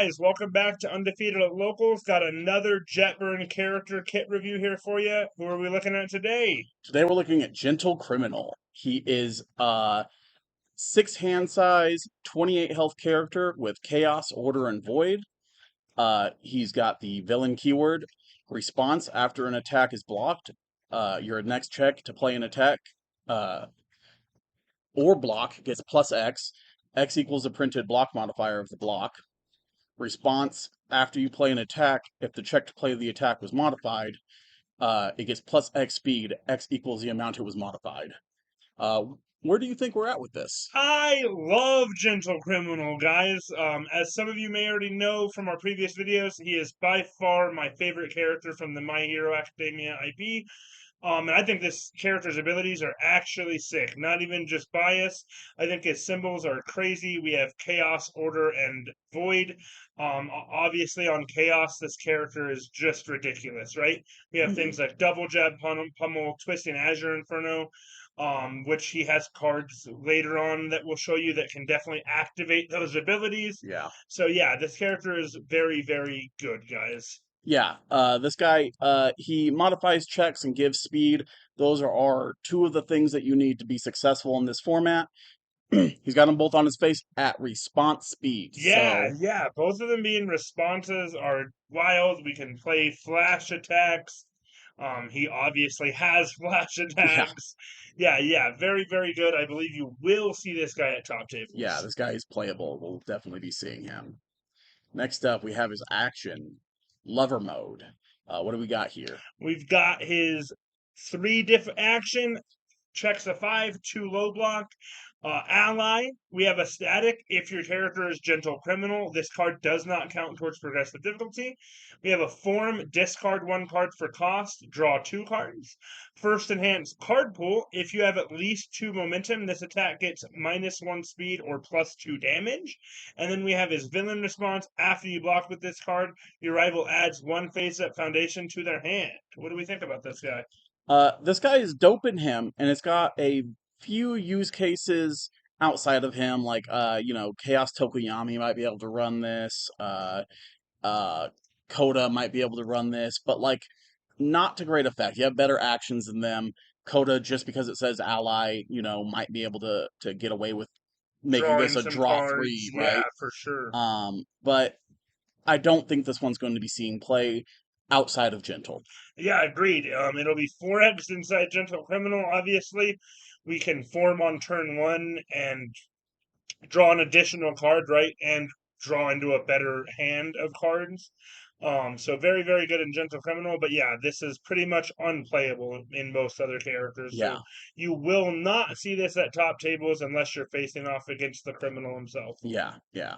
guys, welcome back to Undefeated at Locals. Got another Jetburn character kit review here for you. Who are we looking at today? Today we're looking at Gentle Criminal. He is a 6 hand size, 28 health character with Chaos, Order, and Void. He's got the villain keyword, response after an attack is blocked. Your next check to play an attack uh, or block gets plus X. X equals the printed block modifier of the block. Response after you play an attack, if the check to play the attack was modified, it gets plus X speed. X equals the amount it was modified. Uh, where do you think we're at with this? I love Gentle Criminal, guys. As some of you may already know from our previous videos, he is by far my favorite character from the My Hero Academia IP. And I think this character's abilities are actually sick. Not even just bias. I think his symbols are crazy. We have Chaos, Order, and Void. Obviously, on Chaos, this character is just ridiculous, right? We have things like Double Jab, Pummel, Twisting Azure Inferno, which he has cards later on that will show you that can definitely activate those abilities. Yeah. So yeah, this character is very, very good, guys. Yeah, this guy, he modifies checks and gives speed. Those are two of the things that you need to be successful in this format. He's got them both on his face at response speed. Yeah, So, yeah. Both of them being responses are wild. We can play flash attacks. He obviously has flash yeah, attacks. Yeah, yeah. Very, very good. I believe you will see this guy at top yeah, tables. this guy is playable. We'll definitely be seeing him. Next up, we have his action, Lover Mode. What do we got here? We've got his three different action. Checks a 5, 2 low block. Ally, we have a static. If your character is Gentle Criminal, this card does not count towards progressive difficulty. We have a form, discard 1 card for cost, draw 2 cards. First enhanced card pool, if you have at least 2 momentum, this attack gets -1 speed or +2 damage. And then we have his villain response, after you block with this card, your rival adds 1 face-up foundation to their hand. What do we think about this guy? This guy is dope in him, and it's got a few use cases outside of him, like Chaos Tokoyami might be able to run this. Uh, Coda might be able to run this, but like not to great effect. You have better actions than them. Coda, just because it says ally, might be able to get away with making this Drawing a some draw cards, three, yeah, right? for sure. But I don't think this one's going to be seeing play outside of Gentle. Yeah, agreed. It'll be 4x inside Gentle Criminal, obviously. We can form on turn 1 and draw an additional card, right? And draw into a better hand of cards. So very, very good in Gentle Criminal, but yeah, this is pretty much unplayable in most other characters. So Yeah, you will not see this at top tables unless you're facing off against the criminal himself. yeah, yeah.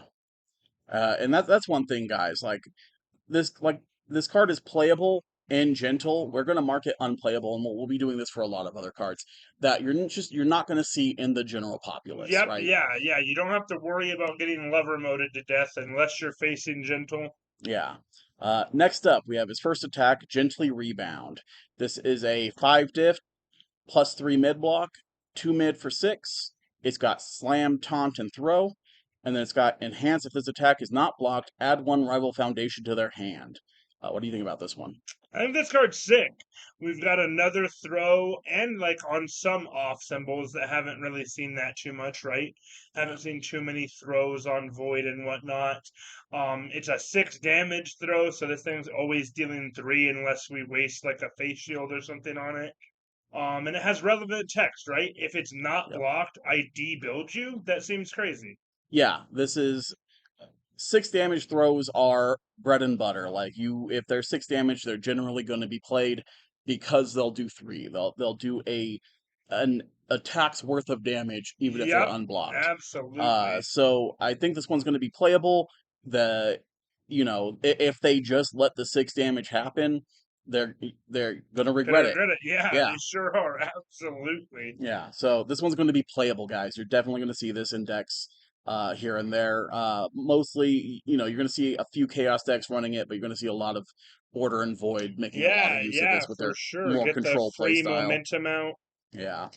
And that's one thing, guys. This card is playable and gentle. We're gonna mark it unplayable, and we'll be doing this for a lot of other cards that you're not gonna see in the general populace, Yep, right? yeah, yeah. You don't have to worry about getting lever moded to death unless you're facing gentle. Yeah. Next up, we have his first attack, Gently Rebound. This is a 5 diff +3 mid block, 2 mid for 6. It's got Slam, Taunt, and Throw. And then it's got Enhance if this attack is not blocked, add 1 rival foundation to their hand. What do you think about this one? I think this card's sick. We've got another throw and like on some off symbols that haven't really seen that too much, right? Haven't seen too many throws on void and whatnot. It's a 6 damage throw, so this thing's always dealing 3 unless we waste like a face shield or something on it. And it has relevant text, right? If it's not Yep. blocked, I debuild you. That seems crazy. Yeah, this is 6 damage throws are bread and butter. Like if they're 6 damage, they're generally going to be played because they'll do 3. They'll do an attack's worth of damage even if they're Yep, unblocked. absolutely. So I think this one's going to be playable. The if they just let the 6 damage happen, they're going to Gonna regret it. regret it. Yeah, Yeah. they sure are. Absolutely. Yeah, so this one's going to be playable, guys. You're definitely going to see this index here and there. Mostly, you're going to see a few chaos decks running it, but you're going to see a lot of order and void making a lot of Yeah, use of yeah, this with for their sure. more Get the control play free style. momentum out. Yeah.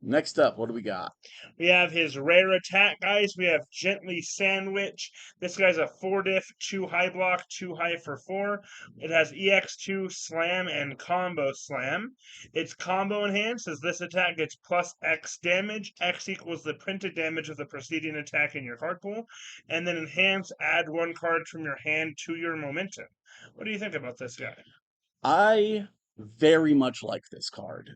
Next up, what do we got? We have his rare attack, guys. We have Gently Sandwich. This guy's a 4 diff, 2 high block, 2 high for 4. It has EX2 Slam and Combo Slam. It's combo enhanced as this attack gets plus X damage. X equals the printed damage of the preceding attack in your card pool. And then enhance, add 1 card from your hand to your momentum. What do you think about this guy? I very much like this card.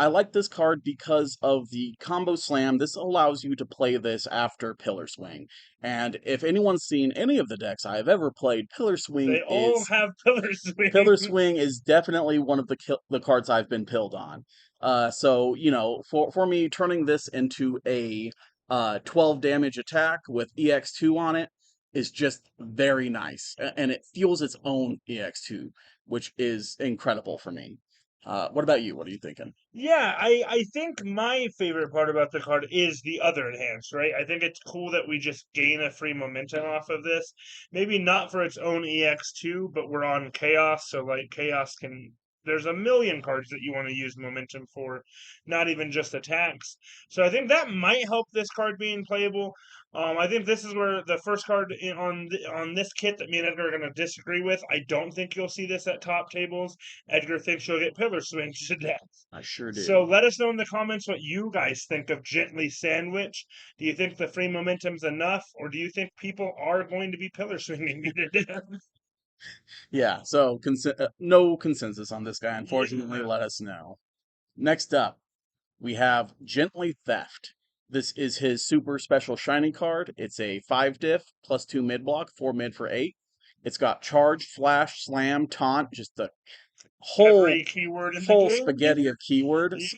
I like this card because of the combo slam. This allows you to play this after Pillar Swing. And if anyone's seen any of the decks I've ever played, They all have Pillar Swing. Pillar Swing is definitely one of the cards I've been pilled on. So for me, turning this into a 12 damage attack with EX2 on it is just very nice, and it fuels its own EX2, which is incredible for me. What about you? What are you thinking? Yeah, I think my favorite part about the card is the other enhance, right? I think it's cool that we just gain a free momentum off of this. Maybe not for its own EX2, but we're on Chaos, so like Chaos can. There's a million cards that you want to use momentum for, not even just attacks. So I think that might help this card being playable. I think this is where the first card on this kit that me and Edgar are going to disagree with. I don't think you'll see this at top tables. Edgar thinks you'll get Pillar Swing to death. I sure So do. let us know in the comments what you guys think of Gently Sandwich. Do you think the free momentum's enough, or do you think people are going to be pillar swinging you to death? Yeah, so no consensus on this guy, unfortunately. Yeah. Let us know. Next up, we have Gently Theft. This is his super special shiny card. It's a 5 diff, plus 2 mid block, 4 mid for 8. It's got charge, flash, slam, taunt, just the whole Every keyword in the whole game. spaghetti of Yeah. keywords.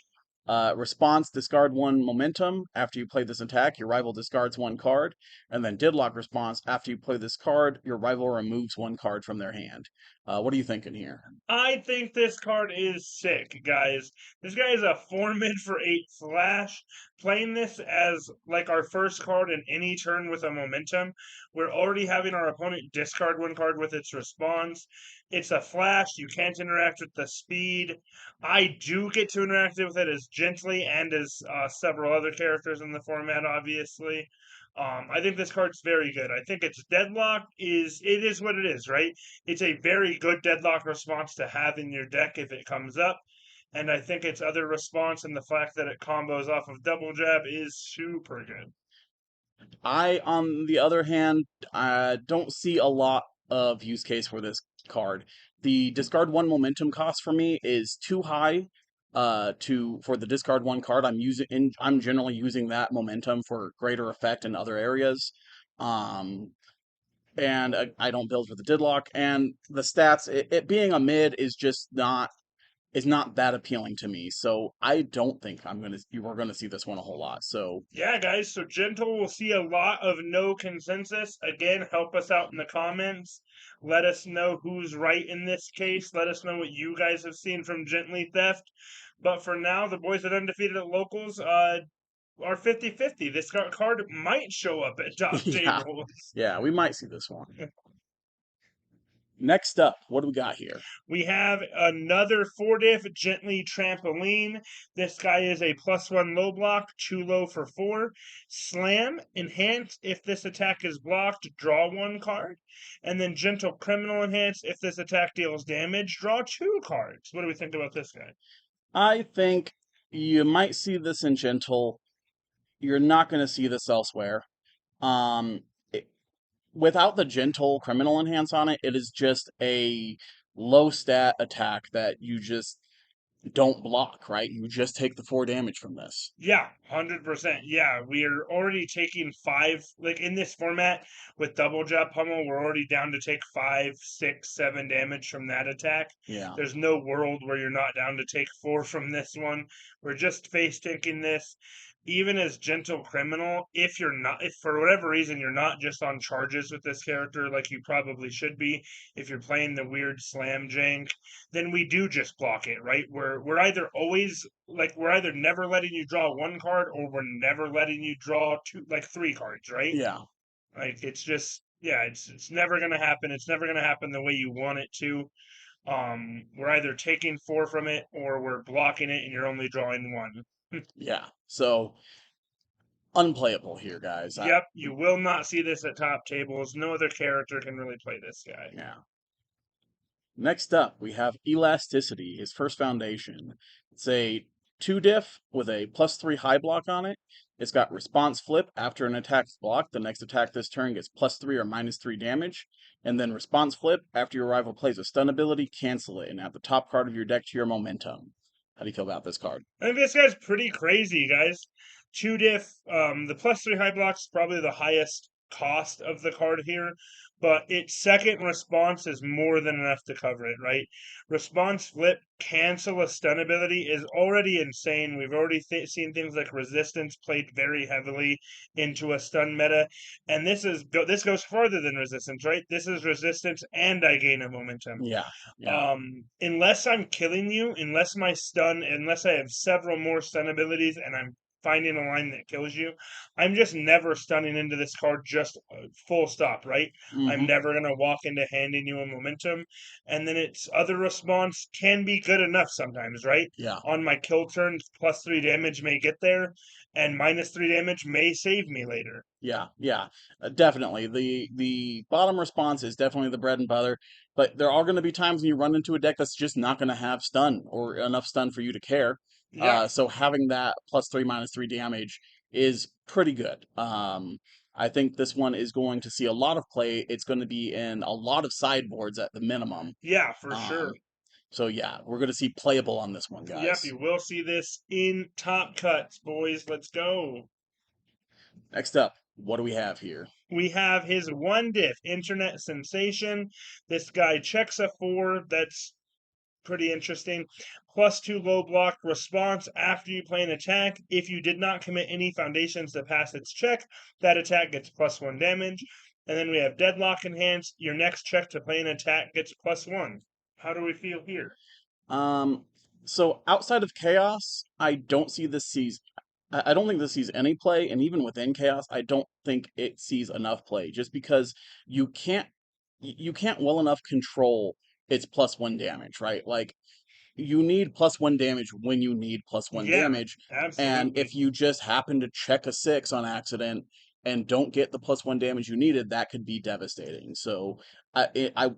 Response, discard 1 momentum. After you play this attack, your rival discards 1 card. And then Deadlock response, after you play this card, your rival removes 1 card from their hand. What are you thinking here? I think this card is sick, guys. This guy is a 4 mid for 8 flash. Playing this as like our first card in any turn with a momentum, we're already having our opponent discard 1 card with its response. It's a flash. You can't interact with the speed. I do get to interact with it as Gently and as several other characters in the format, obviously. I think this card's very good. I think its deadlock is what it is, right? It's a very good deadlock response to have in your deck if it comes up. And I think its other response and the fact that it combos off of double jab is super good. On the other hand, don't see a lot of use case for this card. The discard 1 momentum cost for me is too high for the discard 1 card. I'm generally using that momentum for greater effect in other areas. Um, and I don't build for the deadlock, and the stats, it being a mid is not that appealing to me. So I don't think you are gonna see this one a whole lot. So Yeah, guys, so Gentle will see a lot of no consensus. Again, help us out in the comments. Let us know who's right in this case. Let us know what you guys have seen from Gently Theft. But for now, the boys at Undefeated at Locals are 50-50. This card might show up at top yeah, tables. yeah, we might see this one. Next up, what do we got here? We have another 4 diff Gently Trampoline. This guy is a +1 low block, 2 low for 4. Slam, enhance if this attack is blocked, draw 1 card. And then Gentle Criminal enhance if this attack deals damage, draw 2 cards. What do we think about this guy? I think you might see this in Gentle. You're not going to see this elsewhere. Um, it, Without the Gentle criminal enhance on it, it is just a low stat attack that you just don't block, right? You just take the 4 damage from this. Yeah, 100%. Yeah, we are already taking 5, like in this format with double jab pummel, we're already down to take 5, 6, 7 damage from that attack. Yeah. There's no world where you're not down to take 4 from this one. We're just face tanking this. Even as gentle criminal, if for whatever reason you're not just on charges with this character like you probably should be, if you're playing the weird slam jank, then we do just block it, right? We're either always like we're either never letting you draw 1 card or we're never letting you draw 3 cards, right? Yeah. Like it's just yeah, it's never gonna happen. It's never gonna happen the way you want it to. We're either taking 4 from it or we're blocking it and you're only drawing 1. Yeah. So unplayable here, guys. Yep, you will not see this at top tables. No other character can really play this guy. Yeah. Next up, we have Elasticity, his first foundation. It's a 2 diff with a +3 high block on it. It's got response flip. After an attack's blocked, the next attack this turn gets +3 or -3 damage. And then response flip. After your rival plays a stun ability, cancel it and add the top card of your deck to your momentum. How do you feel about this card? I think this guy's pretty crazy, guys. 2 diff, the +3 high block's probably the highest cost of the card here, but its second response is more than enough to cover it, right? Response flip, cancel a stun ability is already insane. We've already seen things like resistance played very heavily into a stun meta, and this goes farther than resistance, right? This is resistance and I gain a momentum. Yeah, yeah. Unless I'm killing you, unless I have several more stun abilities and I'm finding a line that kills you, I'm just never stunning into this card, just full stop, right? I'm Mm-hmm. never going to walk into handing you a momentum. And then its other response can be good enough sometimes, right? Yeah. On my kill turn, +3 damage may get there, and -3 damage may save me later. Yeah, yeah, definitely. The bottom response is definitely the bread and butter, but there are going to be times when you run into a deck that's just not going to have stun or enough stun for you to care. Yeah, So having that +3 -3 damage is pretty good. I think this one is going to see a lot of play. It's going to be in a lot of sideboards at the minimum. yeah, for Um, sure. so yeah, we're going to see playable on this one, Yep, guys. you will see this in top cuts, boys. Let's go. Next up, what do we have here? We have his 1 diff, internet sensation. This guy checks a 4. That's pretty interesting. +2 low block response after you play an attack. If you did not commit any foundations to pass its check, that attack gets +1 damage. And then we have deadlock enhanced. Your next check to play an attack gets +1. How do we feel here? Um, so outside of chaos, I don't see this sees. I don't think this sees any play, and even within chaos, I don't think it sees enough play. Just because you can't, you can't well enough control its +1 damage, right? Like you need +1 damage when you need +1 Yeah, damage. And absolutely. if you just happen to check a 6 on accident and don't get the +1 damage you needed, that could be devastating. So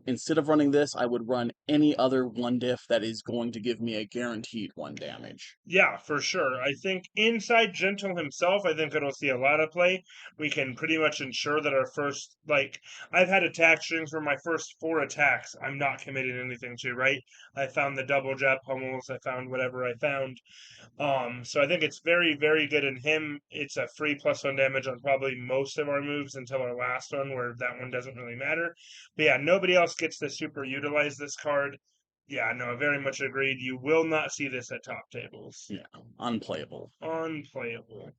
instead of running this, I would run any other 1 diff that is going to give me a guaranteed 1 damage. Yeah, for sure. I think inside Gentle himself, I think it'll see a lot of play. We can pretty much ensure that our first, like, I've had attack strings where my first 4 attacks, I'm not committing anything to, right? I found the double jab pummels, I found whatever I found. So I think it's very, very good in him. It's a free +1 damage on probably most of our moves until our last one, where that one doesn't really matter. But yeah, nobody else gets to super utilize this card. Yeah, no, very much agreed. You will not see this at top tables. Yeah, unplayable. Unplayable.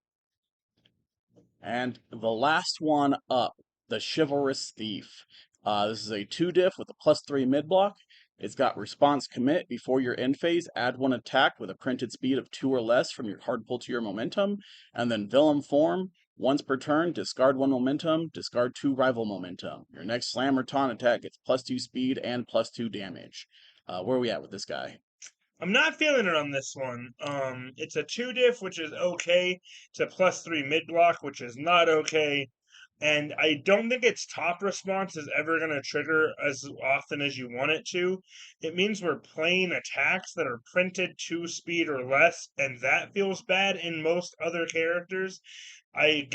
And the last one up, the Chivalrous Thief. This is a 2 diff with a +3 mid block. It's got response commit. Before your end phase, add 1 attack with a printed speed of 2 or less from your card pool to your momentum. And then Villain form. Once per turn, discard 1 momentum, discard 2 rival momentum. Your next slam or taunt attack gets +2 speed and +2 damage. Where are we at with this guy? I'm not feeling it on this one. It's a 2 diff, which is okay. It's a +3 mid block, which is not okay. And I don't think its top response is ever going to trigger as often as you want it to. It means we're playing attacks that are printed 2 speed or less, and that feels bad in most other characters. I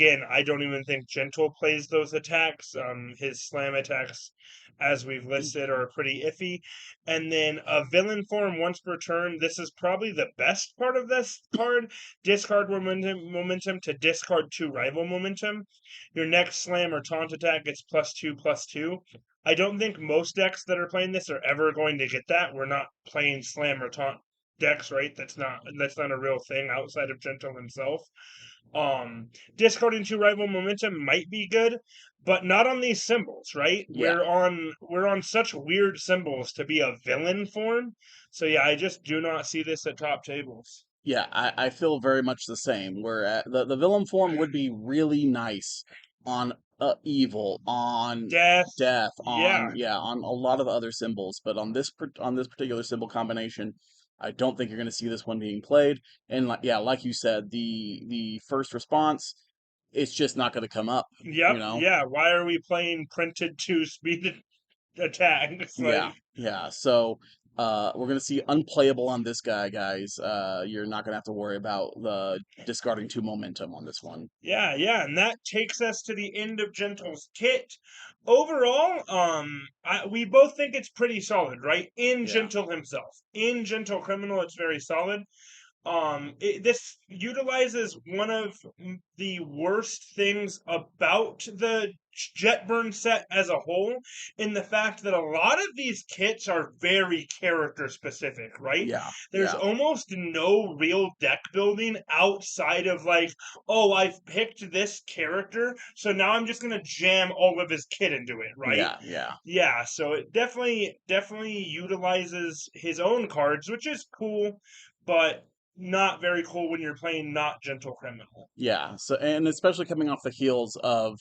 don't even think Gentle plays those attacks. His slam attacks, as we've listed, are pretty iffy. And then a villain form once per turn. This is probably the best part of this card. Discard momentum to discard 2 rival momentum. Your next slam or taunt attack gets +2/+2. I don't think most decks that are playing this are ever going to get that. We're not playing slam or taunt decks, right? That's not a real thing outside of Gentle himself. Discarding 2 rival momentum might be good, but not on these symbols, right? Yeah. We're on such weird symbols to be a villain form. So yeah, I just do not see this at top tables. Yeah, I feel very much the same. Where the villain form would be really nice on evil, on Death. death, Yeah. on a lot of the other symbols, but on this particular symbol combination, I don't think you're going to see this one being played. And like, yeah, like you said, the first response, it's just not going to come up, you Yep. know? Yeah. Why are we playing printed to speed attacks? Yeah, Like, yeah. So we're gonna see unplayable on this guy, guys. You're not gonna have to worry about the discarding two momentum on this one. yeah, yeah, and that takes us to the end of Gentle's kit. Overall, we both think it's pretty solid, right? In Yeah, Gentle himself, in Gentle Criminal, it's very solid. This utilizes one of the worst things about the Jetburn set as a whole, in the fact that a lot of these kits are very character specific, right? yeah, There's yeah, almost no real deck building outside of like, oh, I've picked this character, so now I'm just gonna jam all of his kit into it, right? yeah, yeah, Yeah, so it definitely utilizes his own cards, which is cool, but not very cool when you're playing not Gentle Criminal. yeah. So, and especially coming off the heels of,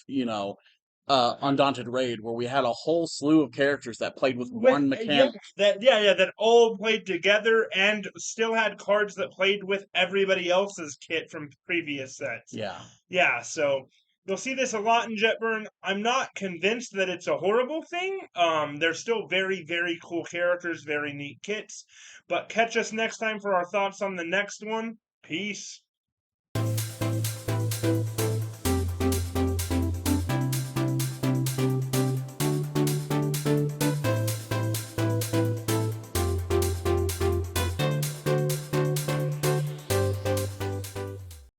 Undaunted Raid, where we had a whole slew of characters that played with With one yeah, mechanic. that all played together and still had cards that played with everybody else's kit from previous sets. Yeah, Yeah, so you'll see this a lot in Jetburn. I'm not convinced that it's a horrible thing. They're still very cool characters, very neat kits. But catch us next time for our thoughts on the next one. Peace.